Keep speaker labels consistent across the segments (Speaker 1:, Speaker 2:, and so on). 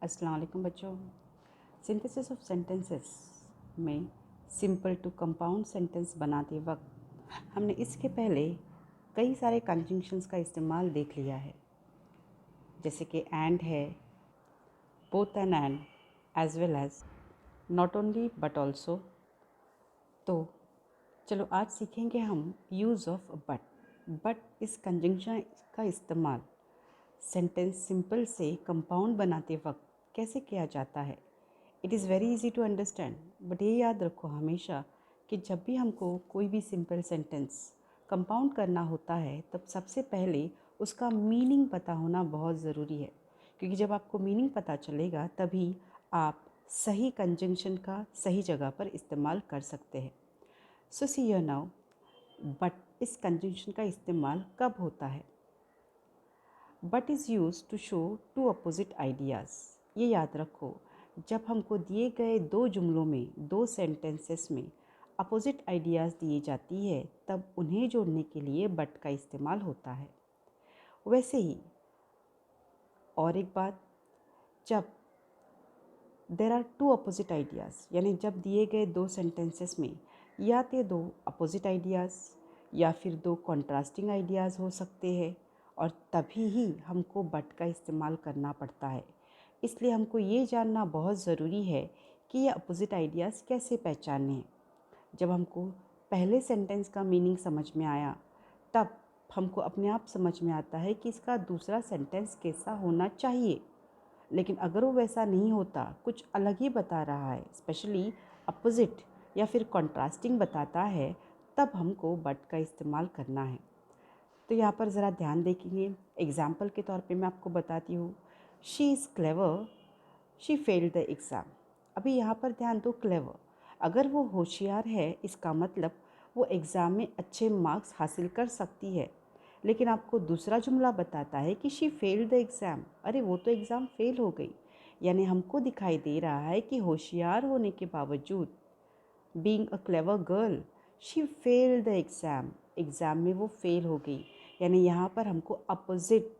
Speaker 1: अस्सलाम वालेकुम बच्चों। सिंथेसिस ऑफ सेंटेंसेस में सिंपल टू कंपाउंड सेंटेंस बनाते वक्त हमने इसके पहले कई सारे कंजंक्शंस का इस्तेमाल देख लिया है, जैसे कि एंड है, both and as well as, not only but also. तो चलो आज सीखेंगे हम यूज़ ऑफ बट इस कंजंक्शन का इस्तेमाल सेंटेंस सिंपल से कंपाउंड बनाते वक्त कैसे किया जाता है। It is very easy to understand, but ये याद रखो हमेशा कि जब भी हमको कोई भी सिंपल सेंटेंस कंपाउंड करना होता है तब सबसे पहले उसका मीनिंग पता होना बहुत ज़रूरी है, क्योंकि जब आपको मीनिंग पता चलेगा तभी आप सही कंजंक्शन का सही जगह पर इस्तेमाल कर सकते हैं। So see here now, but इस कंजंक्शन का इस्तेमाल कब होता है? But is use to show two opposite ideas. ये याद रखो, जब हमको दिए गए दो जुमलों में, दो सेंटेंसेस में अपोजिट आइडियाज़ दिए जाती है तब उन्हें जोड़ने के लिए बट का इस्तेमाल होता है। वैसे ही और एक बात, जब there are two opposite ideas, यानी जब दिए गए दो सेंटेंसेस में या तो दो अपोजिट आइडियाज़ या फिर दो कॉन्ट्रास्टिंग आइडियाज़ हो सकते हैं, और तभी ही हमको बट का इस्तेमाल करना पड़ता है। इसलिए हमको ये जानना बहुत ज़रूरी है कि ये अपोजिट आइडियाज़ कैसे पहचानने हैं। जब हमको पहले सेंटेंस का मीनिंग समझ में आया तब हमको अपने आप समझ में आता है कि इसका दूसरा सेंटेंस कैसा होना चाहिए। लेकिन अगर वो वैसा नहीं होता, कुछ अलग ही बता रहा है, स्पेशली अपोजिट या फिर कॉन्ट्रास्टिंग बताता है, तब हमको बट का इस्तेमाल करना है। तो यहाँ पर ज़रा ध्यान देखेंगे। एग्ज़ाम्पल के तौर पे मैं आपको बताती हूँ, she is clever, she failed the exam. अभी यहाँ पर ध्यान दो, क्लेवर, अगर वो होशियार है इसका मतलब वो एग्ज़ाम में अच्छे मार्क्स हासिल कर सकती है। लेकिन आपको दूसरा जुमला बताता है कि शी फेल्ड द एग्ज़ाम, अरे वो तो एग्ज़ाम फेल हो गई। यानी हमको दिखाई दे रहा है कि होशियार होने के बावजूद, being a clever girl, she failed the exam, exam में वो फेल हो गई। यानी यहाँ पर हमको अपोजिट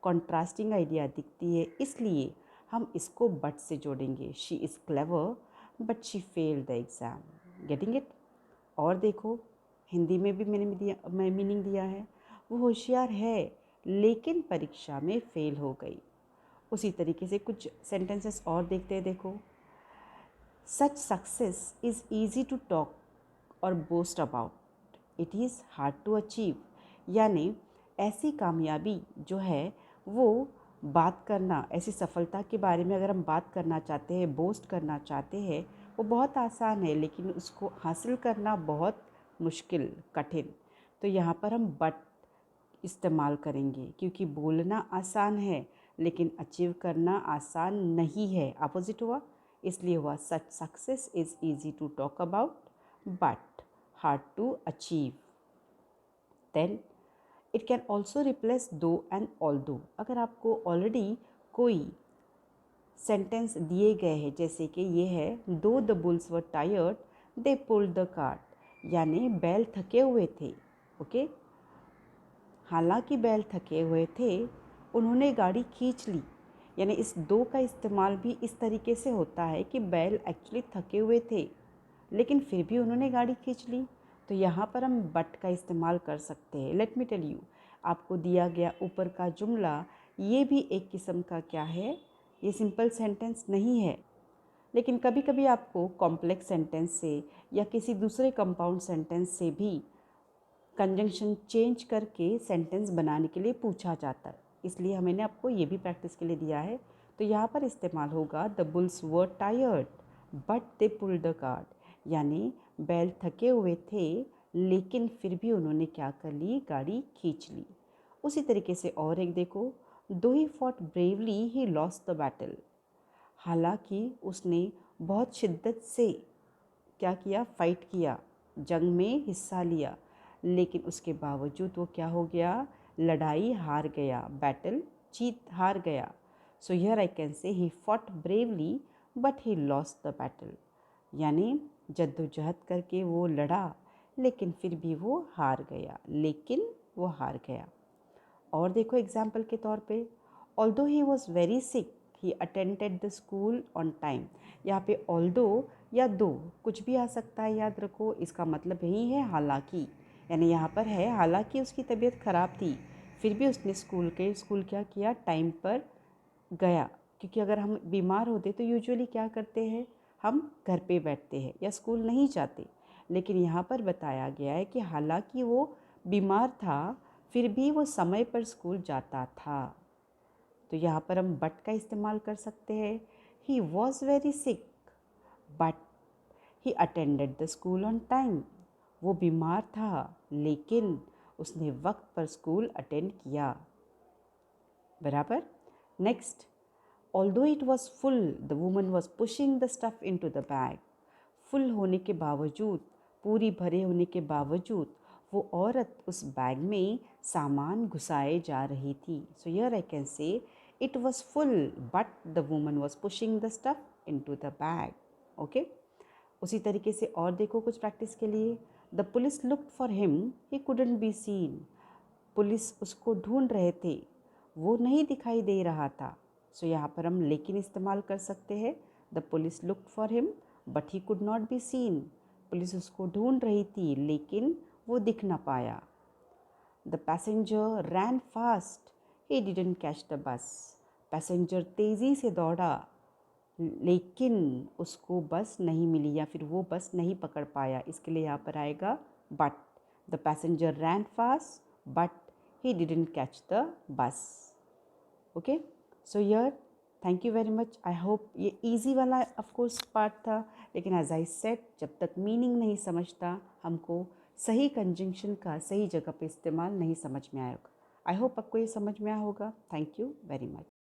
Speaker 1: कॉन्ट्रास्टिंग आइडिया दिखती है, इसलिए हम इसको बट से जोड़ेंगे। She is clever but she failed the exam. Getting it? और देखो, हिंदी में भी मैं मीनिंग दिया है, वो होशियार है लेकिन परीक्षा में फेल हो गई। उसी तरीके से कुछ सेंटेंसेस और देखते हैं। देखो, such success is easy to talk और boast about, it is hard to achieve. यानी ऐसी कामयाबी जो है वो बात करना, ऐसी सफलता के बारे में अगर हम बात करना चाहते हैं, बोस्ट करना चाहते हैं, वो बहुत आसान है, लेकिन उसको हासिल करना बहुत मुश्किल, कठिन। तो यहाँ पर हम बट इस्तेमाल करेंगे, क्योंकि बोलना आसान है लेकिन अचीव करना आसान नहीं है। अपोजिट हुआ, इसलिए हुआ such success is easy to talk about but hard to achieve. Then it can also replace दो एंड ऑल दो। अगर आपको ऑलरेडी कोई सेंटेंस दिए गए हैं, जैसे कि ये है, दो the bulls were tired they pulled the cart, यानी बैल थके हुए थे। ओके, हालांकि बैल थके हुए थे, उन्होंने गाड़ी खींच ली। यानी इस दो का इस्तेमाल भी इस तरीके से होता है कि बैल एक्चुअली थके हुए थे लेकिन फिर भी उन्होंने गाड़ी खींच ली। तो यहाँ पर हम बट का इस्तेमाल कर सकते हैं। लेट मी टेल यू, आपको दिया गया ऊपर का जुमला ये भी एक किस्म का क्या है, ये सिंपल सेंटेंस नहीं है, लेकिन कभी कभी आपको कॉम्प्लेक्स सेंटेंस से या किसी दूसरे कंपाउंड सेंटेंस से भी कंजंक्शन चेंज करके सेंटेंस बनाने के लिए पूछा जाता है। इसलिए मैंने आपको ये भी प्रैक्टिस के लिए दिया है। तो यहाँ पर इस्तेमाल होगा the bulls were tired but they pulled the cart, यानी बैल थके हुए थे लेकिन फिर भी उन्होंने क्या कर ली, गाड़ी खींच ली। उसी तरीके से और एक देखो, दो he fought bravely he lost the battle, हालांकि उसने बहुत शिद्दत से क्या किया, फाइट किया, जंग में हिस्सा लिया, लेकिन उसके बावजूद वो क्या हो गया, लड़ाई हार गया, बैटल जीत हार गया। सो हियर आई कैन से he fought bravely but he lost the battle, यानी जद्दोजहद करके वो लड़ा लेकिन फिर भी वो हार गया, लेकिन वो हार गया। और देखो एग्जाम्पल के तौर पे, although he was very sick he attended the school on time. यहाँ पे ऑल्दो या दो कुछ भी आ सकता है, याद रखो। इसका मतलब यही है हालांकि, यानी यहाँ पर है हालांकि उसकी तबीयत ख़राब थी फिर भी उसने स्कूल क्या किया, टाइम पर गया। क्योंकि अगर हम बीमार होते तो यूजुअली क्या करते हैं, हम घर पे बैठते हैं या स्कूल नहीं जाते। लेकिन यहाँ पर बताया गया है कि हालांकि वो बीमार था फिर भी वो समय पर स्कूल जाता था। तो यहाँ पर हम बट का इस्तेमाल कर सकते हैं। He was very sick but he attended the school on time. वो बीमार था लेकिन उसने वक्त पर स्कूल अटेंड किया। बराबर। Next, although it was full the woman was pushing the stuff into the bag. Full होने के बावजूद, पूरी भरे होने के बावजूद वो औरत उस बैग में सामान घुसाए जा रही थी। So here I can say it was full but the woman was pushing the stuff into the bag. Okay, उसी तरीके से और देखो कुछ प्रैक्टिस के लिए। The police looked for him, he couldn't be seen. Police उसको ढूंढ रहे थे, वो नहीं दिखाई दे रहा था। सो यहाँ पर हम लेकिन इस्तेमाल कर सकते हैं। The police looked for him but he could not be seen. Police उसको ढूंढ रही थी लेकिन वो दिख ना पाया। The passenger ran fast, he didn't catch the bus. Passenger तेज़ी से दौड़ा लेकिन उसको बस नहीं मिली या फिर वो बस नहीं पकड़ पाया। इसके लिए यहाँ पर आएगा but. The passenger ran fast but he didn't catch the bus. Okay, so here thank you very much. I hope ये इजी वाला ऑफ कोर्स पार्ट था, लेकिन एज आई सेड जब तक मीनिंग नहीं समझता हमको सही कंजंक्शन का सही जगह पे इस्तेमाल नहीं समझ में आएगा। आई होप आपको ये समझ में आया होगा। Thank you very much.